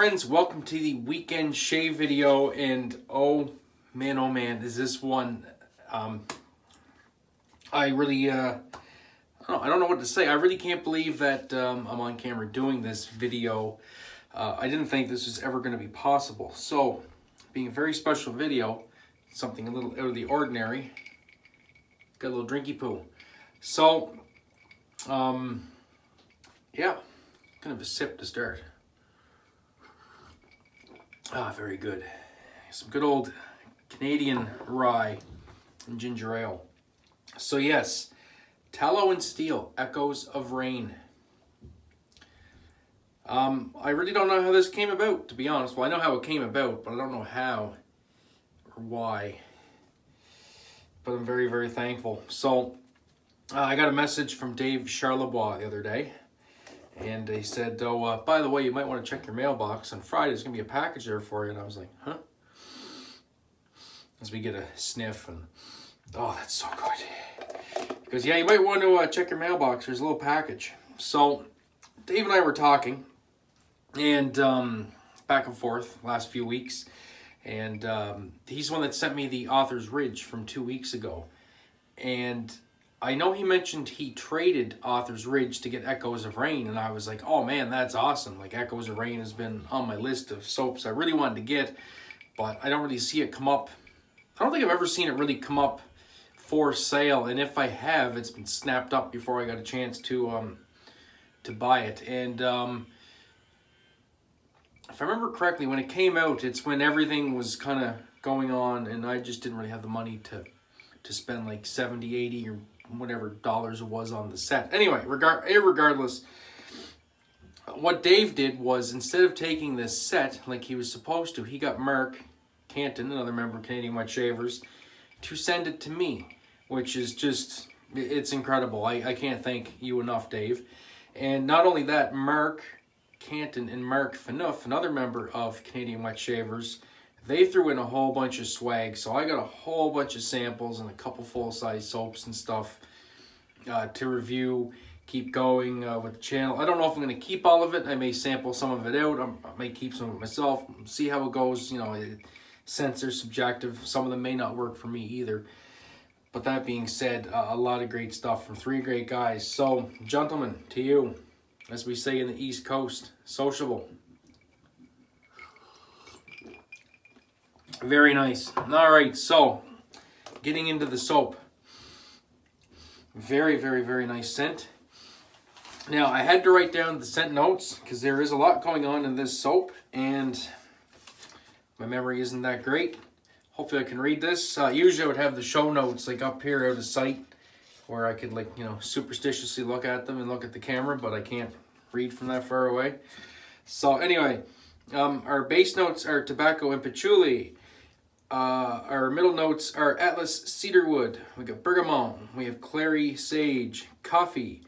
friends, welcome to the weekend shave video, and oh man, is this one, I really, I don't know what to say. I really can't believe that I'm on camera doing this video. I didn't think this was ever going to be possible. So, being a very special video, something a little out of the ordinary, got a little drinky poo. So, yeah, kind of a sip to start. Ah, very good. Some good old Canadian rye and ginger ale. So yes, Tallow and Steel, Echoes of Rain. I really don't know how this came about, to be honest. Well, I know how it came about, but I don't know how or why. But I'm very, very thankful. So, I got a message from Dave Charlebois the other day. And he said, oh, by the way, you might want to check your mailbox. On Friday, there's going to be a package there for you. And I was like, huh? As we get a sniff. And oh, that's so good. Because, yeah, you might want to check your mailbox. There's a little package. So, Dave and I were talking. And back and forth last few weeks. And he's the one that sent me the Author's Ridge from 2 weeks ago. And I know he mentioned he traded Author's Ridge to get Echoes of Rain, and I was like, oh man, that's awesome. Like, Echoes of Rain has been on my list of soaps I really wanted to get, but I don't really see it come up. I don't think I've ever seen it really come up for sale, and if I have, it's been snapped up before I got a chance to buy it. And if I remember correctly, when it came out, it's when everything was kind of going on, and I just didn't really have the money to spend like 70, 80, or whatever dollars it was on the set. Anyway, regardless, what Dave did was, instead of taking this set like he was supposed to, he got Mark Cantin, another member of Canadian Wet Shavers, to send it to me, which is just, it's incredible. I can't thank you enough, Dave. And not only that, Mark Cantin and Mark Phaneuf, another member of Canadian Wet Shavers, they threw in a whole bunch of swag, so I got a whole bunch of samples and a couple full-size soaps and stuff to review, keep going with the channel. I don't know if I'm going to keep all of it. I may sample some of it out. I may keep some of it myself, see how it goes. You know, scents are subjective. Some of them may not work for me either. But that being said, a lot of great stuff from three great guys. So, gentlemen, to you, as we say in the East Coast, sociable. Very nice. All right, so getting into the soap. Very, very, very nice scent. Now, I had to write down the scent notes because there is a lot going on in this soap, and my memory isn't that great. Hopefully I can read this. Usually I would have the show notes like up here out of sight where I could, like, you know, superstitiously look at them and look at the camera, but I can't read from that far away. So anyway, our base notes are tobacco and patchouli. Our middle notes are Atlas cedarwood. We got bergamot. We have Clary Sage, coffee,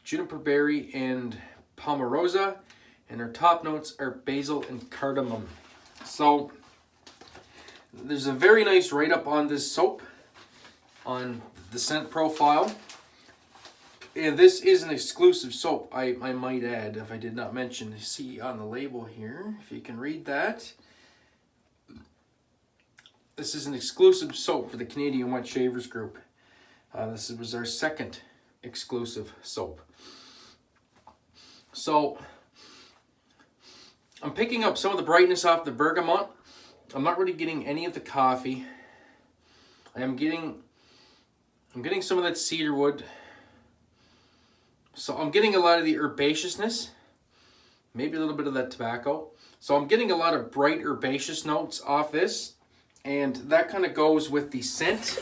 Juniper Berry, and Palmarosa. And our top notes are basil and cardamom. So there's a very nice write-up on this soap on the scent profile. And this is an exclusive soap, I might add, if I did not mention. See on the label here, if you can read that. This is an exclusive soap for the Canadian Wet Shavers group. This was our second exclusive soap. So, I'm picking up some of the brightness off the bergamot. I'm not really getting any of the coffee. I'm getting some of that cedarwood. So I'm getting a lot of the herbaceousness, maybe a little bit of that tobacco. So I'm getting a lot of bright herbaceous notes off this. And that kind of goes with the scent,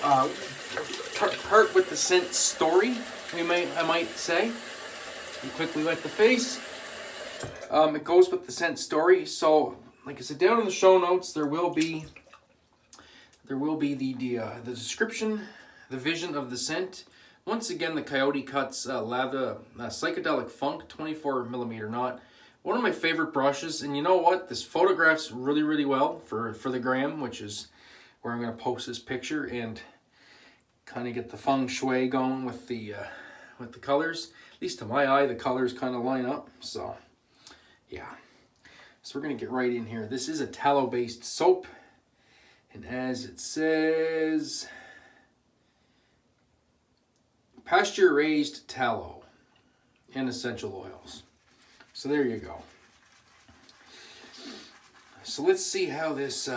part with the scent story, I might say. And quickly wipe the face. It goes with the scent story. So, like I said, down in the show notes, there will be the description, the vision of the scent. Once again, the Coyote Cuts Lather Psychedelic Funk 24mm knot. One of my favorite brushes, and you know what? This photographs really, really well for the gram, which is where I'm going to post this picture and kind of get the feng shui going with the colors. At least to my eye, the colors kind of line up. So Yeah. So we're going to get right in here. This is a tallow-based soap. And as it says, pasture-raised tallow and essential oils. So there you go. So let's see how this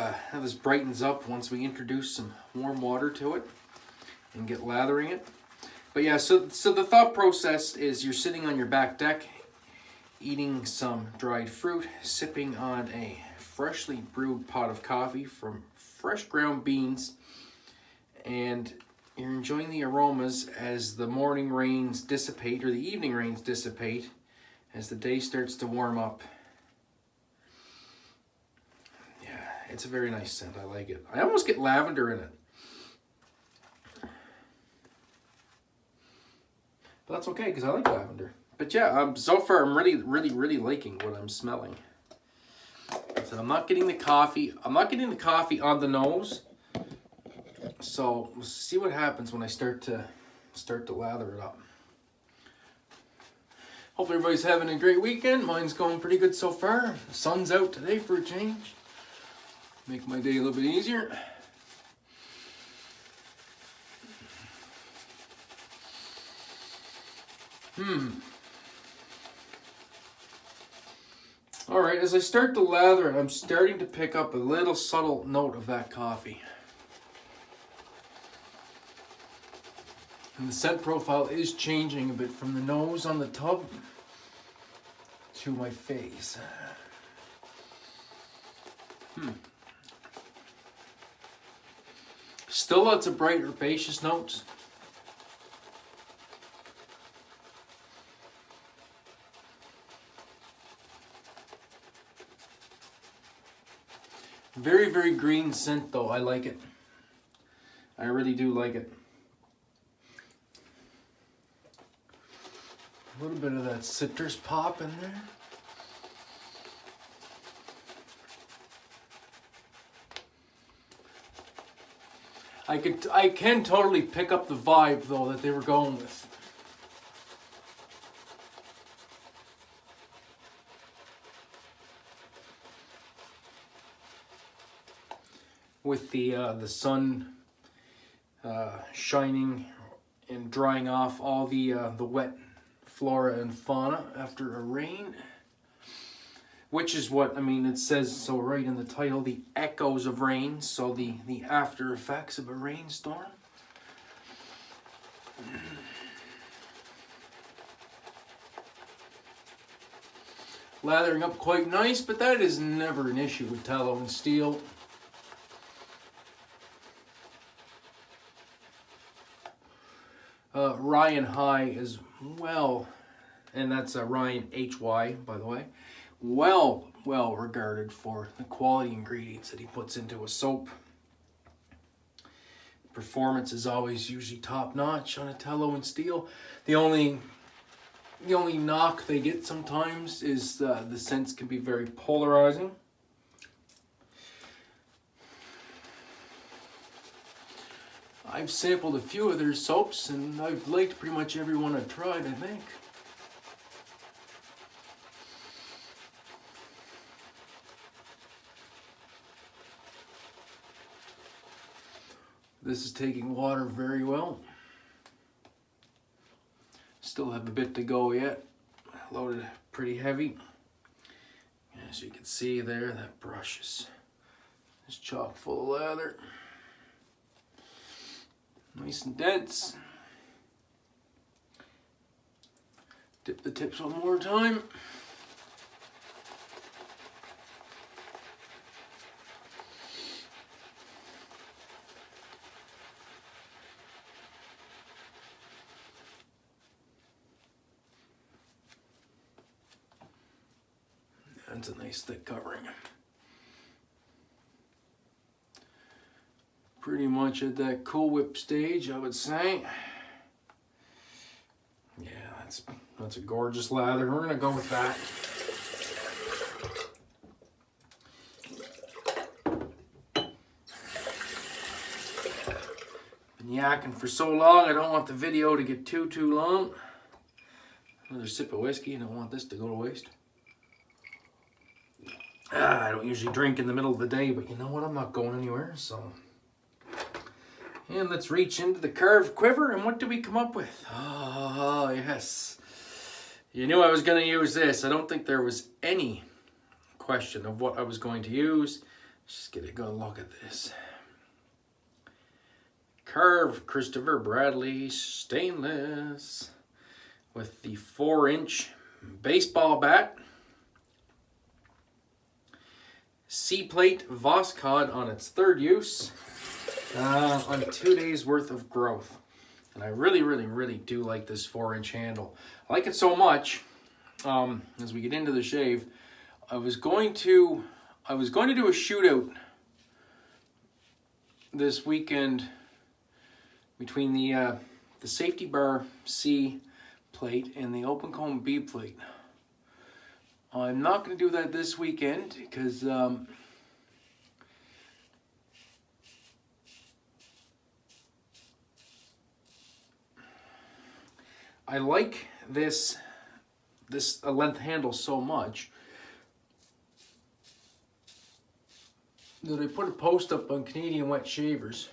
brightens up once we introduce some warm water to it and get lathering it. But yeah, so the thought process is you're sitting on your back deck, eating some dried fruit, sipping on a freshly brewed pot of coffee from fresh ground beans, and you're enjoying the aromas as the morning rains dissipate, or the evening rains dissipate, as the day starts to warm up. Yeah, it's a very nice scent. I like it. I almost get lavender in it. But that's okay, because I like lavender. But yeah, so far I'm really liking what I'm smelling. So I'm not getting the coffee. I'm not getting the coffee on the nose. So we'll see what happens when I start to lather it up. Hope everybody's having a great weekend. Mine's going pretty good so far. The sun's out today for a change. Make my day a little bit easier. All right, as I start to lather it, I'm starting to pick up a little subtle note of that coffee. And the scent profile is changing a bit from the nose on the tub to my face. Still lots of bright herbaceous notes. Very green scent though. I like it. I really do like it. A little bit of that citrus pop in there. I can totally pick up the vibe though that they were going with. With the sun shining and drying off all the wet flora and fauna after a rain, which is what, I mean, it says so right in the title, the echoes of rain, so the after effects of a rainstorm. Lathering up quite nice, but that is never an issue with tallow and steel. Ryan High as well, and that's Ryan HY, by the way, well regarded for the quality ingredients that he puts into a soap. Performance is always usually top notch on a tallow and steel. The only knock they get sometimes is the scents can be very polarizing. I've sampled a few of their soaps and I've liked pretty much every one I've tried, I think. This is taking water very well. Still have a bit to go yet. Loaded pretty heavy. As you can see there, that brush is chock full of lather. Nice and dense. Dip the tips one more time. That's a nice thick covering. Pretty much at that Cool Whip stage, I would say. Yeah, that's a gorgeous lather. We're gonna go with that. Been yakking for so long, I don't want the video to get too long. Another sip of whiskey, I don't want this to go to waste. I don't usually drink in the middle of the day, but you know what? I'm not going anywhere, so. And let's reach into the carved quiver, and what do we come up with? Oh, yes. You knew I was going to use this. I don't think there was any question of what I was going to use. Just get a good look at this. Carved Christopher Bradley stainless with the 4-inch baseball bat. C-plate Voscod on its 3rd use on 2 days worth of growth. And I really, really, really do like this 4-inch handle. I like it so much, as we get into the shave, I was going to do a shootout this weekend between the safety bar C plate and the open comb B plate. I'm not going to do that this weekend because I like this length handle so much that I put a post up on Canadian Wet Shavers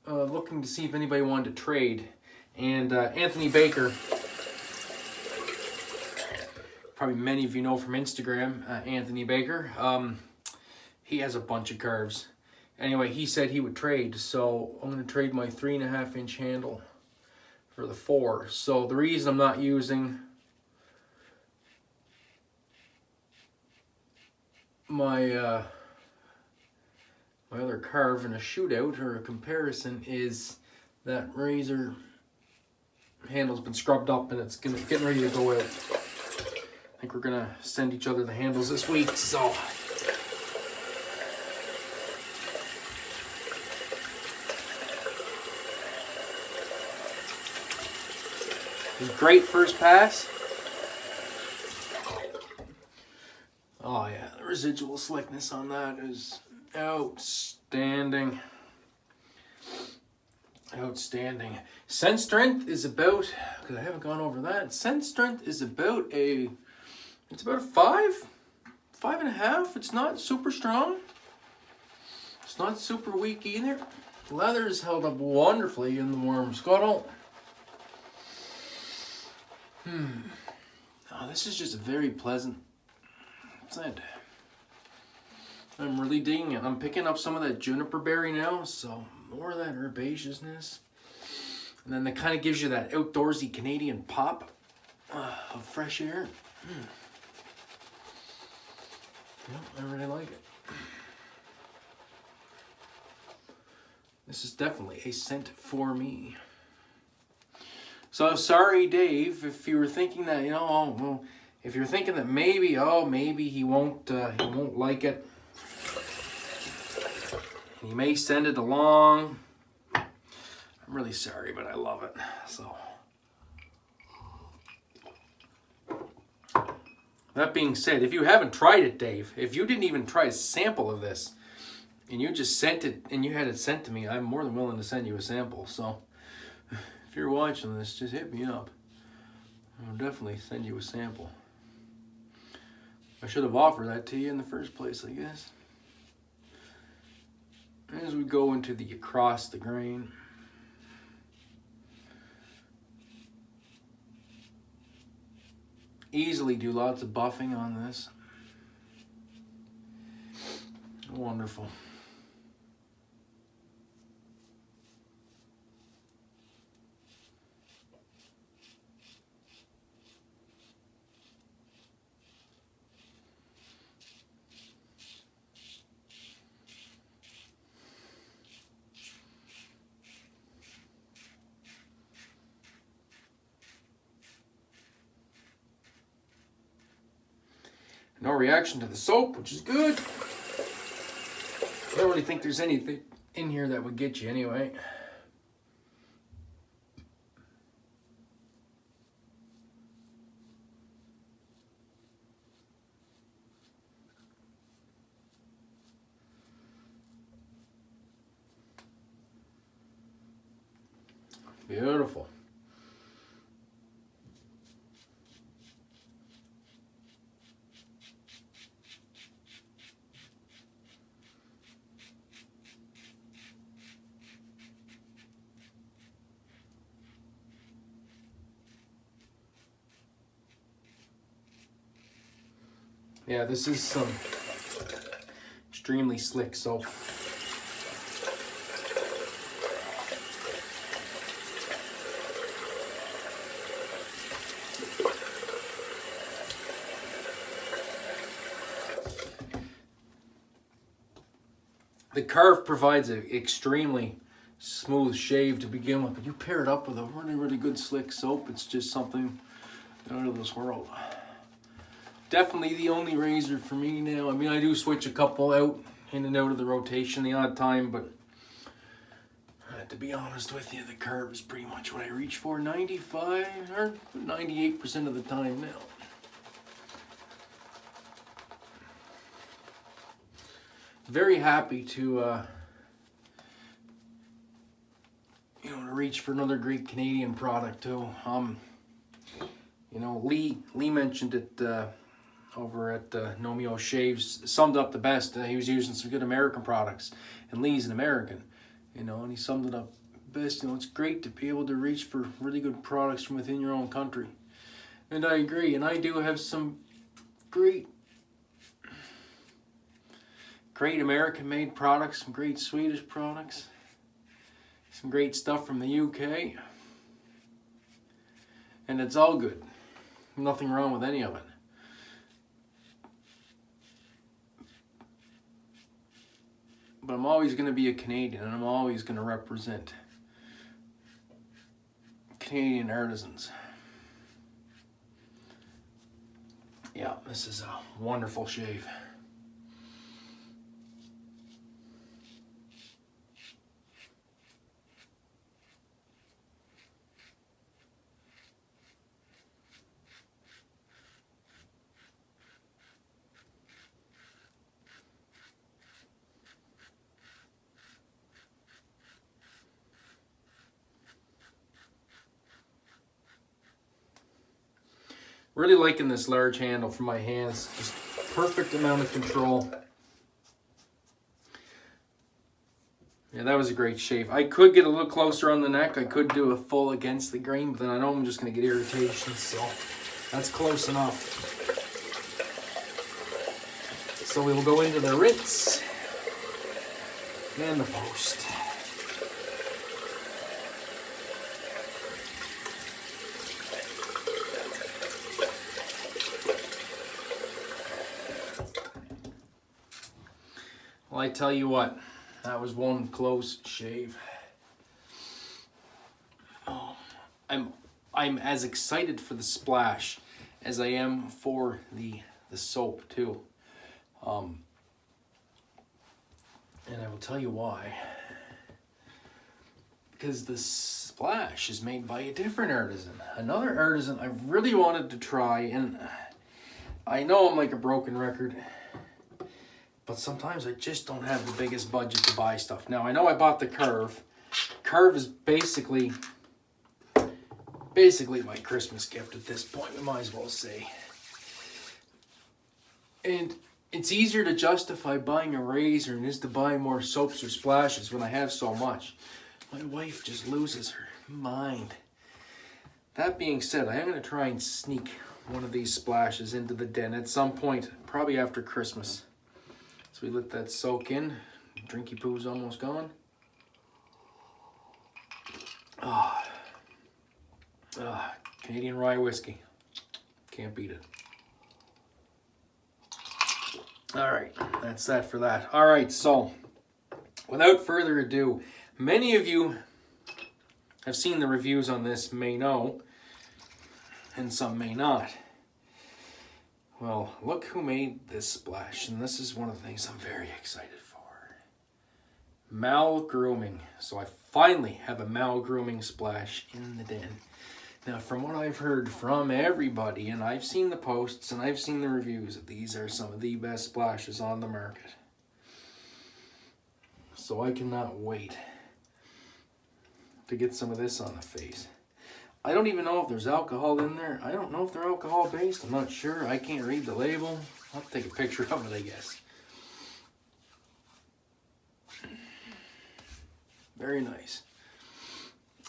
looking to see if anybody wanted to trade. And Anthony Baker, probably many of you know from Instagram, Anthony Baker, he has a bunch of curves. Anyway, he said he would trade, so I'm going to trade my 3.5-inch handle for the 4. So the reason I'm not using my my other carve in a shootout or a comparison is that razor handle's been scrubbed up and it's getting ready to go out. I think we're gonna send each other the handles this week, so it was great first pass. Oh yeah, the residual slickness on that is outstanding. Outstanding. Scent strength is about, because I haven't gone over that, scent strength is about it's about a 5, 5.5. It's not super strong. It's not super weak either. Leather is held up wonderfully in the warm scuttle. Oh, this is just a very pleasant scent. I'm really digging it. I'm picking up some of that juniper berry now, so more of that herbaceousness. And then that kind of gives you that outdoorsy Canadian pop of fresh air. Yeah, I really like it. This is definitely a scent for me. So sorry, Dave, if you were thinking that, you know, oh, well, if you're thinking that maybe, maybe he won't like it. He may send it along. I'm really sorry, but I love it. So that being said, if you haven't tried it, Dave, if you didn't even try a sample of this and you just sent it and you had it sent to me, I'm more than willing to send you a sample. So if you're watching this, just hit me up. I'll definitely send you a sample. I should have offered that to you in the first place, I guess. As we go into the across the grain, easily do lots of buffing on this. Wonderful. No reaction to the soap, which is good. I don't really think there's anything in here that would get you anyway. Beautiful. Yeah, this is some extremely slick soap. The Carve provides an extremely smooth shave to begin with, but you pair it up with a really, really good slick soap, it's just something out of this world. Definitely the only razor for me now. I mean, I do switch a couple out in and out of the rotation the odd time, but to be honest with you, the Carve is pretty much what I reach for 95 or 98% of the time now. Very happy to to reach for another great Canadian product too. You know, Lee mentioned it over at Nomeo Shaves, summed up the best. He was using some good American products, and Lee's an American, you know, and he summed it up best. You know, it's great to be able to reach for really good products from within your own country, and I agree. And I do have some great American-made products, some great Swedish products, some great stuff from the UK, and it's all good. Nothing wrong with any of it. But I'm always going to be a Canadian, and I'm always going to represent Canadian artisans. Yeah, this is a wonderful shave. Really liking this large handle for my hands. Just perfect amount of control. Yeah, that was a great shave. I could get a little closer on the neck. I could do a full against the grain, but then I know I'm just going to get irritation, so that's close enough. So we will go into the rinse and the post. Well, I tell you what, that was one close shave. Oh, I'm as excited for the splash as I am for the soap too. And I will tell you why. Because the splash is made by a different artisan. Another artisan I really wanted to try, and I know I'm like a broken record, but sometimes I just don't have the biggest budget to buy stuff. Now, I know I bought the Carve. Carve is basically my Christmas gift at this point, we might as well say. And it's easier to justify buying a razor than it is to buy more soaps or splashes when I have so much. My wife just loses her mind. That being said, I am going to try and sneak one of these splashes into the den at some point, probably after Christmas. So we let that soak in. Drinky poo's almost gone. Canadian rye whiskey. Can't beat it. All right, that's that for that. All right, so without further ado, many of you have seen the reviews on this, may know, and some may not. Well, look who made this splash, and this is one of the things I'm very excited for. Mal Grooming. So I finally have a Mal Grooming splash in the den. Now, from what I've heard from everybody, and I've seen the posts and I've seen the reviews, these are some of the best splashes on the market. So I cannot wait to get some of this on the face. I don't even know if there's alcohol in there. I don't know if they're alcohol based. I'm not sure. I can't read the label. I'll take a picture of it, I guess. Very nice.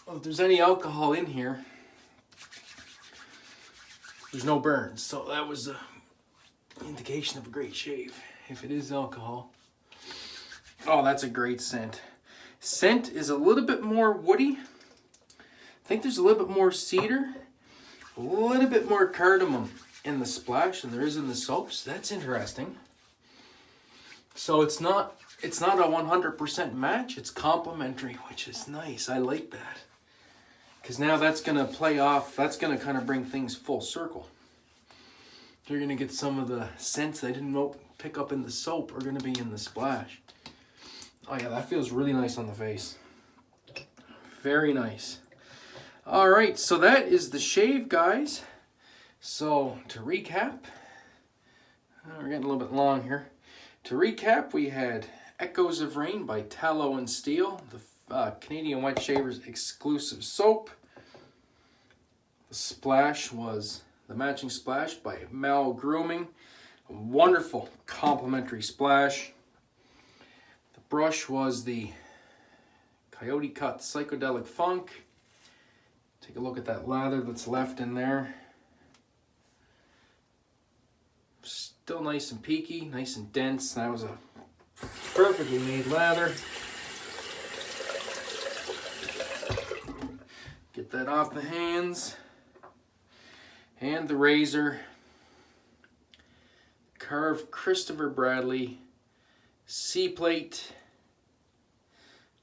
Well, if there's any alcohol in here, there's no burns. So that was indication of a great shave, if it is alcohol. Oh, that's a great scent. Scent is a little bit more woody. I think there's a little bit more cedar, a little bit more cardamom in the splash than there is in the soaps. That's interesting. So it's not a 100% match. It's complementary, which is nice. I like that. Because now that's going to play off. That's going to kind of bring things full circle. You're going to get some of the scents they didn't pick up in the soap are going to be in the splash. Oh yeah, that feels really nice on the face. Very nice. All right, so that is the shave, guys. So to recap, we're getting a little bit long here. To recap, we had Echoes of Rain by Tallow and Steel, the Canadian Wet Shavers exclusive soap. The splash was the matching splash by Mal Grooming. A wonderful complimentary splash. The brush was the Coyote Cut Psychedelic Funk. Take a look at that lather that's left in there. Still nice and peaky, nice and dense. That was a perfectly made lather. Get that off the hands. And the razor. Carved Christopher Bradley C-plate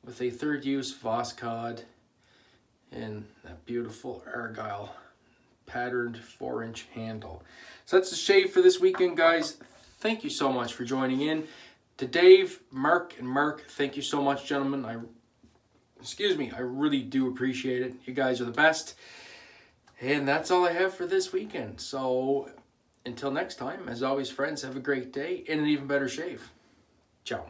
with a third use Voscod and that beautiful Argyle patterned 4-inch handle. So that's the shave for this weekend, guys. Thank you so much for joining in. To Dave, Mark, and Mark, thank you so much, gentlemen. I really do appreciate it. You guys are the best. And that's all I have for this weekend. So until next time, as always, friends, have a great day and an even better shave. Ciao.